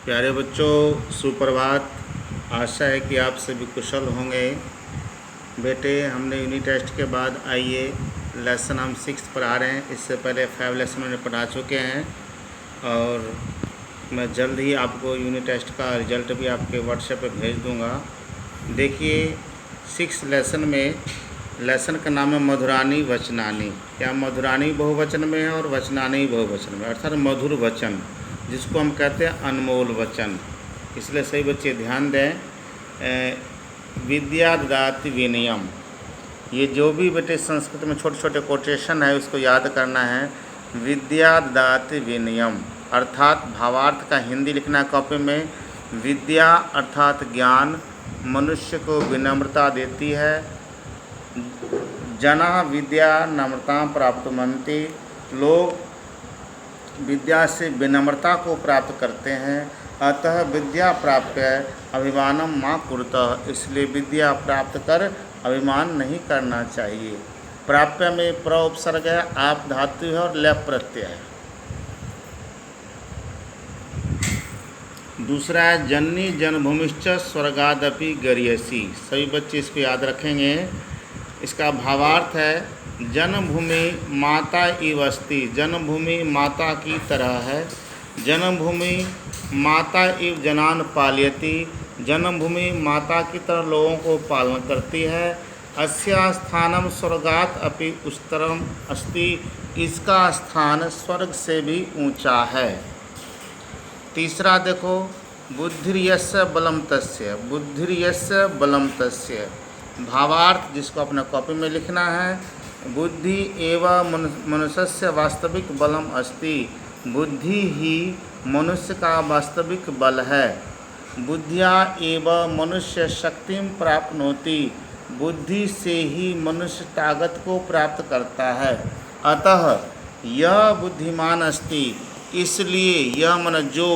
प्यारे बच्चों, सुप्रभात। आशा है कि आप सभी कुशल होंगे। बेटे, हमने यूनिट टेस्ट के बाद आइए लेसन हम 6 पढ़ा रहे हैं। इससे पहले 5 लेसन मैंने पढ़ा चुके हैं और मैं जल्द ही आपको यूनिट टेस्ट का रिजल्ट भी आपके व्हाट्सएप पे भेज दूंगा। देखिए 6 लेसन में लेसन का नाम है मधुरानी वचनानी। क्या मधुरानी बहुवचन में है और वचनानी बहुवचन में, अर्थात मधुर वचन, जिसको हम कहते हैं अनमोल वचन। इसलिए सही बच्चे ध्यान दें। विद्या ददाति विनयम, ये जो भी बेटे संस्कृत में छोटे छोटे कोटेशन है उसको याद करना है। विद्या ददाति विनयम अर्थात भावार्थ का हिंदी लिखना है कॉपी में। विद्या अर्थात ज्ञान मनुष्य को विनम्रता देती है। जना विद्या नम्रता प्राप्तुमन्ति, लोग विद्या से विनम्रता को प्राप्त करते हैं। अतः विद्या प्राप्य अभिमानम मा कुरुतः, इसलिए विद्या प्राप्त कर अभिमान नहीं करना चाहिए। प्राप्य में प्र उपसर्ग है, आप धातु है और लय प्रत्यय है। दूसरा है जननी जन्मभूमिश्च स्वर्गादपि गरीयसी। सभी बच्चे इसको याद रखेंगे। इसका भावार्थ है जन्मभूमि माता इव अस्ति, जन्मभूमि माता की तरह है। जन्मभूमि माता इव जनान पालयति, जन्मभूमि माता की तरह लोगों को पालन करती है। अस्या स्थानम स्वर्गात अपि उच्चतरम अस्ति, इसका स्थान स्वर्ग से भी ऊंचा है। तीसरा देखो बुद्धिर्यस्य बलम तस्य, बुद्धिर्यस्य बलम तस्य, भावार्थ जिसको अपने कॉपी में लिखना है। बुद्धि एवं मनुष्य वास्तविक बलम अस्ति, बुद्धि ही मनुष्य का वास्तविक बल है। बुद्धिया एवं मनुष्य शक्तिं प्राप्नोति, बुद्धि से ही मनुष्य ताकत को प्राप्त करता है। अतः यह बुद्धिमान अस्ति, इसलिए यह मन जो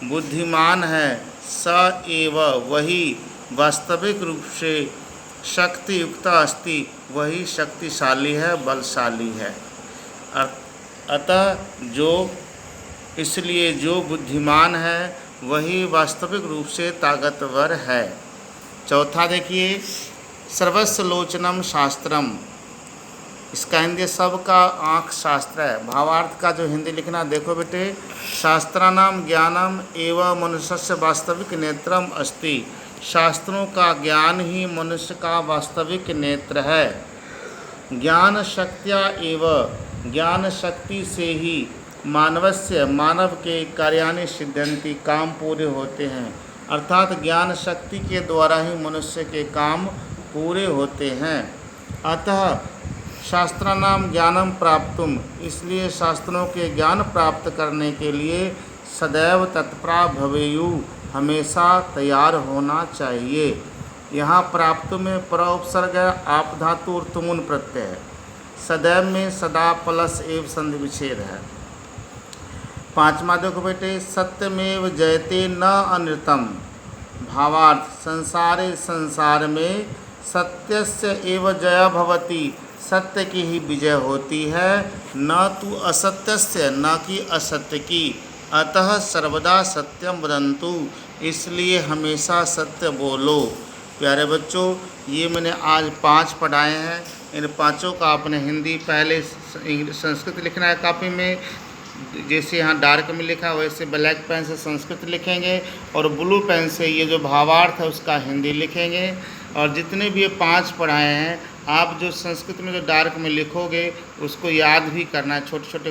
बुद्धिमान है, स एव वही वास्तविक रूप से शक्ति युक्त अस्ति, वही शक्तिशाली है, बलशाली है। अतः जो इसलिए जो बुद्धिमान है वही वास्तविक रूप से ताकतवर है। चौथा देखिए सर्वस्य लोचनम शास्त्रम, इसका हिंदी सबका आँख शास्त्र है। भावार्थ का जो हिंदी लिखना देखो बेटे, शास्त्राणाम ज्ञानम एवं मनुष्य वास्तविक नेत्रम अस्ति, शास्त्रों का ज्ञान ही मनुष्य का वास्तविक नेत्र है। ज्ञान शक्तिया एवं, ज्ञान शक्ति से ही मानवस्य, मानव के कार्यानि सिद्ध्यन्ति, काम पूरे होते हैं। अर्थात ज्ञान शक्ति के द्वारा ही मनुष्य के काम पूरे होते हैं। अतः शास्त्राणाम ज्ञानम प्राप्तुम, इसलिए शास्त्रों के ज्ञान प्राप्त करने के लिए सदैव तत्परा भवेयु, हमेशा तैयार होना चाहिए। यहाँ प्राप्त में पर उपसर्ग है, आप धातु और तुमुन प्रत्यय है। सदैव में सदा प्लस एव संधि विच्छेद है। पांचवा देखो बेटे सत्यमेव जयते न अनृतम, भावार्थ संसारे संसार में सत्यस्य एव जय भवति, सत्य की ही विजय होती है, न तो असत्यस्य, न कि असत्य की। अतः सर्वदा सत्यम वदन्तु, इसलिए हमेशा सत्य बोलो। प्यारे बच्चों, ये मैंने आज 5 पढ़ाए हैं। इन 5 का आपने हिंदी पहले संस्कृत लिखना है कॉपी में, जैसे यहाँ डार्क में लिखा वैसे ब्लैक पेन से संस्कृत लिखेंगे और ब्लू पेन से ये जो भावार्थ है उसका हिंदी लिखेंगे। और जितने भी ये 5 पढ़ाए हैं आप जो संस्कृत में जो डार्क में लिखोगे उसको याद भी करना है। छोटे छोटे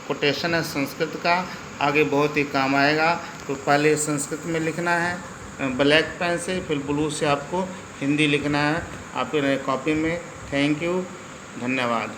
कोटेशन है संस्कृत का, आगे बहुत ही काम आएगा। तो पहले संस्कृत में लिखना है ब्लैक पेन से, फिर ब्लू से आपको हिंदी लिखना है आपके कॉपी में। थैंक यू, धन्यवाद।